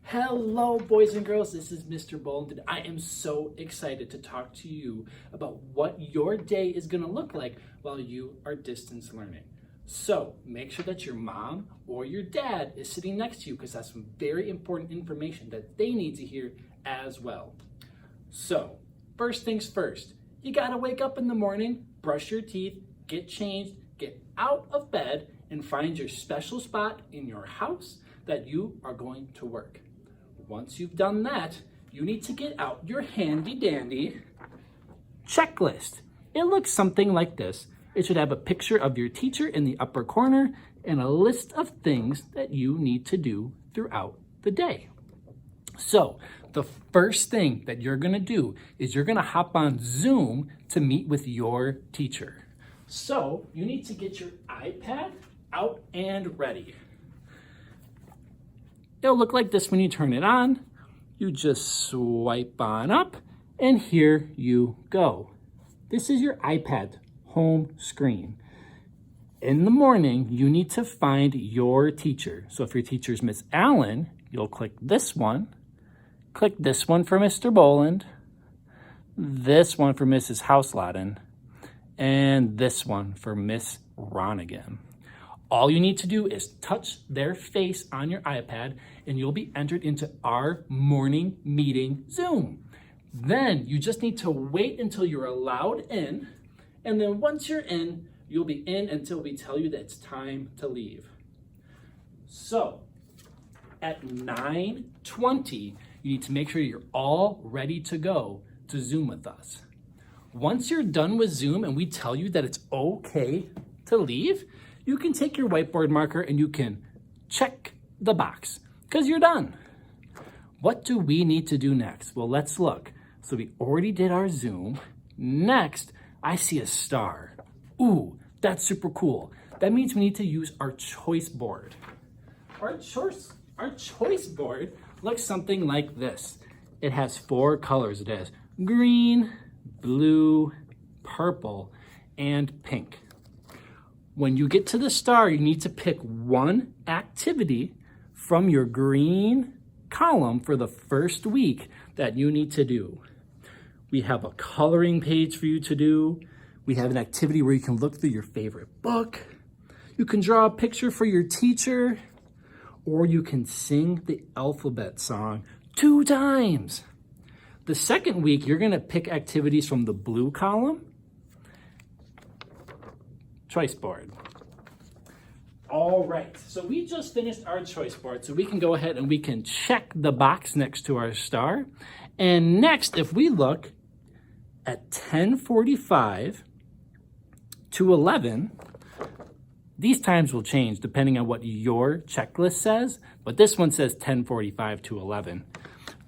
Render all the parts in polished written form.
Hello, boys and girls. This is Mr. Boland, and I am so excited to talk to you about what your day is going to look like while you are distance learning. So make sure that your mom or your dad is sitting next to you because that's some very important information that they need to hear as well. So first things first, you got to wake up in the morning, brush your teeth, get changed, get out of bed, and find your special spot in your house that you are going to work. Once you've done that, you need to get out your handy dandy checklist. It looks something like this. It should have a picture of your teacher in the upper corner and a list of things that you need to do throughout the day. So the first thing that you're gonna do is you're gonna hop on Zoom to meet with your teacher. So you need to get your iPad out and ready. It'll look like this when you turn it on. You just swipe on up and here you go. This is your iPad home screen. In the morning, you need to find your teacher. So if your teacher is Miss Allen, you'll click this one for Mr. Boland, this one for Mrs. Houseladden, and this one for Miss Ronigan. All you need to do is touch their face on your iPad and you'll be entered into our morning meeting Zoom. Then you just need to wait until you're allowed in, and then once you're in, you'll be in until we tell you that it's time to leave. So at 9:20, you need to make sure you're all ready to go to Zoom with us. Once you're done with Zoom and we tell you that it's okay to leave, you can take your whiteboard marker and you can check the box because you're done. What do we need to do next? Well, let's look. So we already did our Zoom. Next, I see a star. Ooh, that's super cool. That means we need to use our choice board. Our choice board looks something like this. It has 4 colors. It has green, blue, purple, and pink. When you get to the star, you need to pick one activity from your green column for the first week that you need to do. We have a coloring page for you to do. We have an activity where you can look through your favorite book. You can draw a picture for your teacher, or you can sing the alphabet song 2 times. The second week, you're gonna pick activities from the blue column, choice board. All right, so we just finished our choice board, so we can go ahead and we can check the box next to our star. And next, if we look at 10:45 to 11, these times will change depending on what your checklist says, but this one says 10:45 to 11.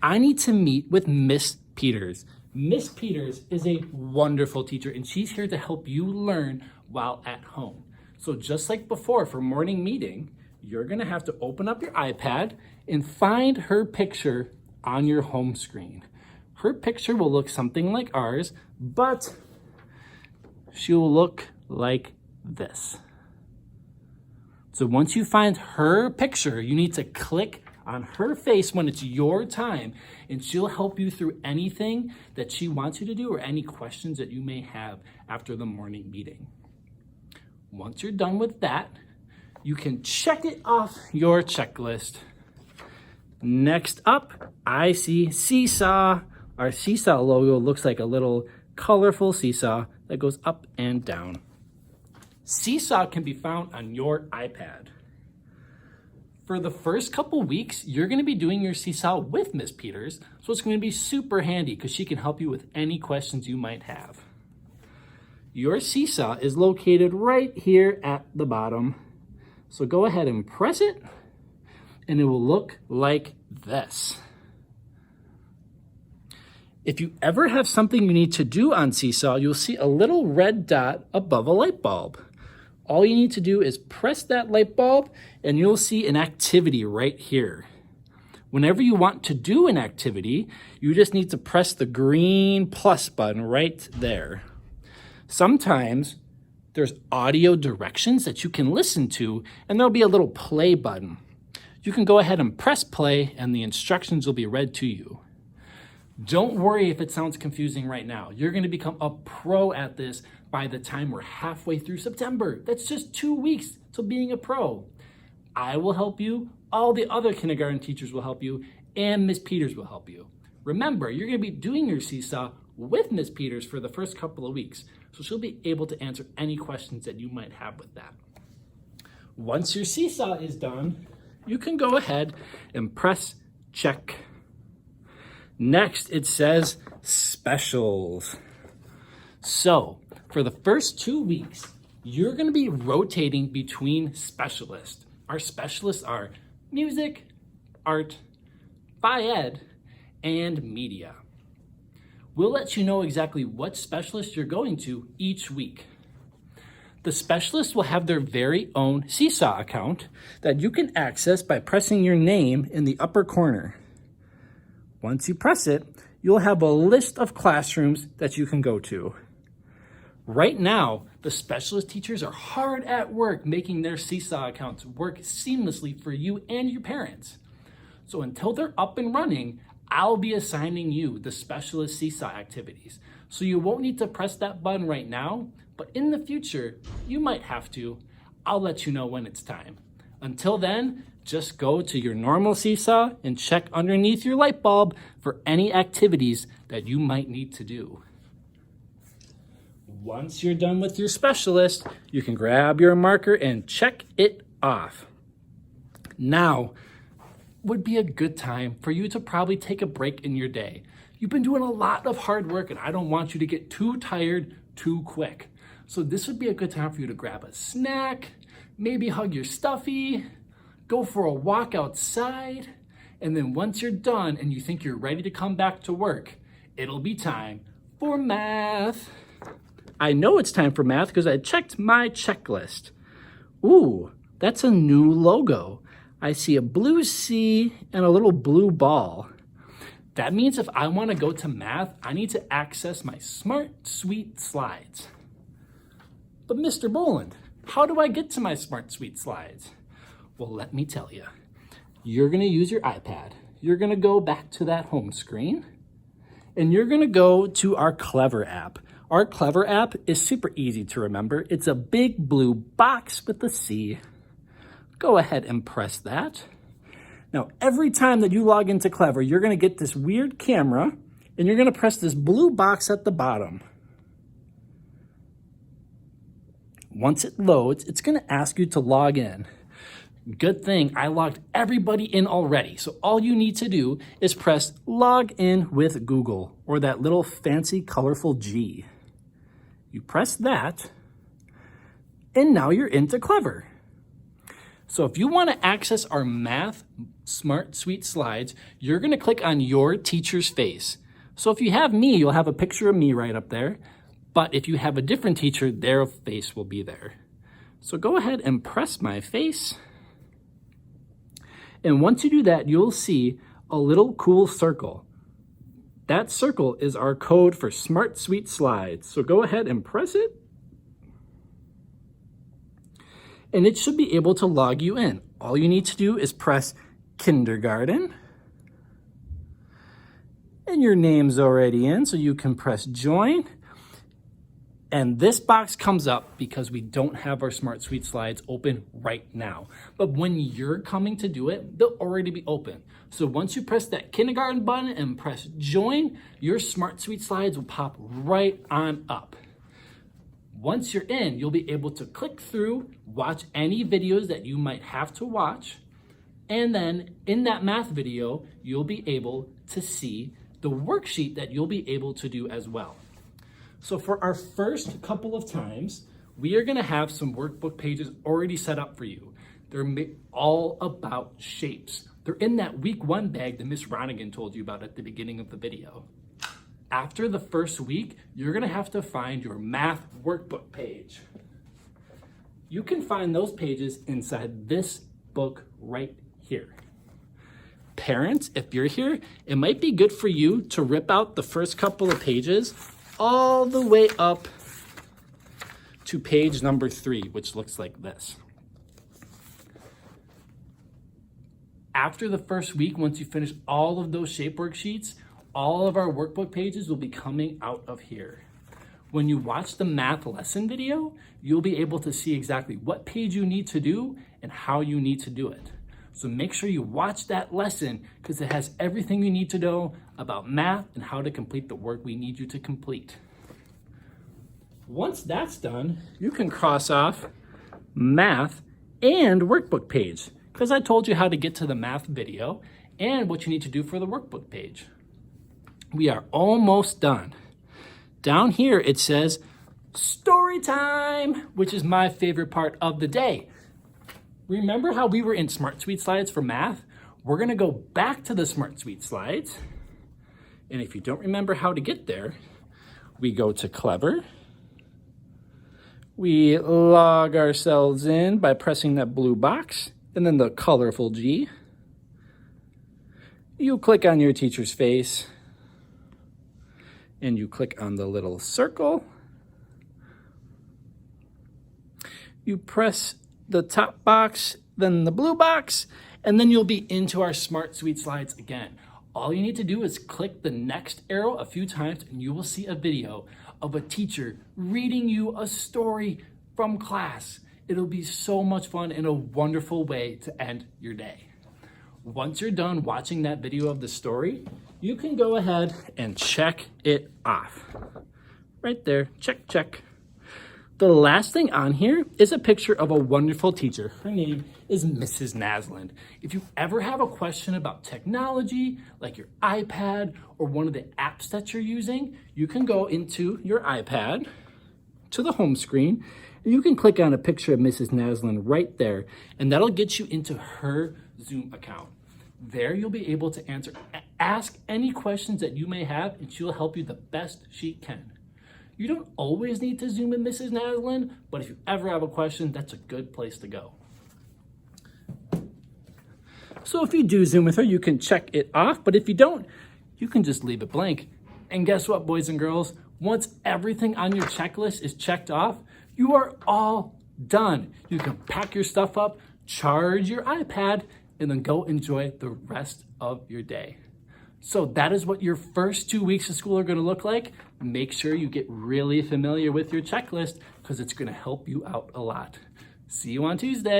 I need to meet with Miss Peters. Miss Peters is a wonderful teacher and she's here to help you learn while at home. So just like before for morning meeting, you're gonna have to open up your iPad and find her picture on your home screen. Her picture will look something like ours, but she'll look like this. So once you find her picture, you need to click on her face when it's your time, and she'll help you through anything that she wants you to do or any questions that you may have after the morning meeting. Once you're done with that, you can check it off your checklist. Next up, I see seesaw. Our seesaw logo looks like a little colorful seesaw that goes up and down. Seesaw can be found on your iPad. For the first couple weeks, you're gonna be doing your seesaw with Miss Peters, so it's gonna be super handy because she can help you with any questions you might have. Your seesaw is located right here at the bottom. So go ahead and press it, and it will look like this. If you ever have something you need to do on Seesaw, you'll see a little red dot above a light bulb. All you need to do is press that light bulb and you'll see an activity right here. Whenever you want to do an activity, you just need to press the green plus button right there. Sometimes there's audio directions that you can listen to, and there'll be a little play button. you can go ahead and press play and the instructions will be read to you. Don't worry if it sounds confusing right now. You're going to become a pro at this by the time we're halfway through September. That's just 2 weeks to being a pro. I will help you, all the other kindergarten teachers will help you, and Miss Peters will help you. Remember, you're going to be doing your Seesaw with Miss Peters for the first couple of weeks, so she'll be able to answer any questions that you might have with that. Once your Seesaw is done, you can go ahead and press check. Next, it says specials. So, for the first 2 weeks, you're going to be rotating between specialists. Our specialists are music, art, Phy-Ed, and media. We'll let you know exactly what specialist you're going to each week. The specialists will have their very own Seesaw account that you can access by pressing your name in the upper corner. Once you press it, you'll have a list of classrooms that you can go to. Right now, the specialist teachers are hard at work making their Seesaw accounts work seamlessly for you and your parents. So until they're up and running, I'll be assigning you the specialist Seesaw activities. So you won't need to press that button right now, but in the future, you might have to. I'll let you know when it's time. Until then, just go to your normal Seesaw and check underneath your light bulb for any activities that you might need to do. Once you're done with your specialist, you can grab your marker and check it off. Now would be a good time for you to probably take a break in your day. You've been doing a lot of hard work and I don't want you to get too tired too quick. So this would be a good time for you to grab a snack, maybe hug your stuffy, go for a walk outside, and then once you're done and you think you're ready to come back to work, it'll be time for math. I know it's time for math because I checked my checklist. Ooh, that's a new logo. I see a blue C and a little blue ball. That means if I want to go to math, I need to access my Smart Suite slides. But Mr. Boland, how do I get to my Smart Suite slides? Well, let me tell you. You're going to use your iPad. You're going to go back to that home screen, and you're going to go to our Clever app. Our Clever app is super easy to remember. It's a big blue box with a C. Go ahead and press that. Now, every time that you log into Clever, you're going to get this weird camera, and you're going to press this blue box at the bottom. Once it loads, it's going to ask you to log in. Good thing I logged everybody in already. So all you need to do is press log in with Google, or that little fancy colorful G. You press that, and now you're into Clever. So if you want to access our Math Smart Suite slides, you're going to click on your teacher's face. So if you have me, you'll have a picture of me right up there. But if you have a different teacher, their face will be there. So go ahead and press my face. And once you do that, you'll see a little cool circle. That circle is our code for Smart Suite slides. So go ahead and press it. And it should be able to log you in. All you need to do is press kindergarten. And your name's already in, so you can press join. And this box comes up because we don't have our Smart Suite slides open right now. But when you're coming to do it, they'll already be open. So once you press that kindergarten button and press join, your Smart Suite slides will pop right on up. Once you're in, you'll be able to click through, watch any videos that you might have to watch, and then in that math video, you'll be able to see the worksheet that you'll be able to do as well. So for our first couple of times, we are going to have some workbook pages already set up for you. They're all about shapes. They're in that week 1 bag that Miss Ronigan told you about at the beginning of the video. After the first week, you're going to have to find your math workbook page. You can find those pages inside this book right here. Parents, if you're here, it might be good for you to rip out the first couple of pages all the way up to page number 3, which looks like this. After the first week, once you finish all of those shape worksheets, all of our workbook pages will be coming out of here. When you watch the math lesson video, you'll be able to see exactly what page you need to do and how you need to do it. So make sure you watch that lesson because it has everything you need to know about math and how to complete the work we need you to complete. Once that's done, you can cross off math and workbook page because I told you how to get to the math video and what you need to do for the workbook page. We are almost done. Down here it says story time, which is my favorite part of the day. Remember how we were in Smart Suite slides for math? We're gonna go back to the Smart Suite slides. And if you don't remember how to get there, we go to Clever. We log ourselves in by pressing that blue box and then the colorful G. You click on your teacher's face and you click on the little circle. You press the top box, then the blue box, and then you'll be into our Smart Suite slides again. All you need to do is click the next arrow a few times and you will see a video of a teacher reading you a story from class. It'll be so much fun and a wonderful way to end your day. Once you're done watching that video of the story, you can go ahead and check it off. Right there, check, check. The last thing on here is a picture of a wonderful teacher. Her name is Mrs. Naslund. If you ever have a question about technology, like your iPad or one of the apps that you're using, you can go into your iPad to the home screen and you can click on a picture of Mrs. Naslund right there, and that'll get you into her Zoom account. There you'll be able to ask any questions that you may have and she'll help you the best she can. You don't always need to Zoom in Mrs. Naslund, but if you ever have a question, that's a good place to go. So if you do Zoom with her, you can check it off, but if you don't, you can just leave it blank. And guess what, boys and girls? Once everything on your checklist is checked off, you are all done. You can pack your stuff up, charge your iPad, and then go enjoy the rest of your day. So that is what your first 2 weeks of school are going to look like. Make sure you get really familiar with your checklist because it's going to help you out a lot. See you on Tuesday.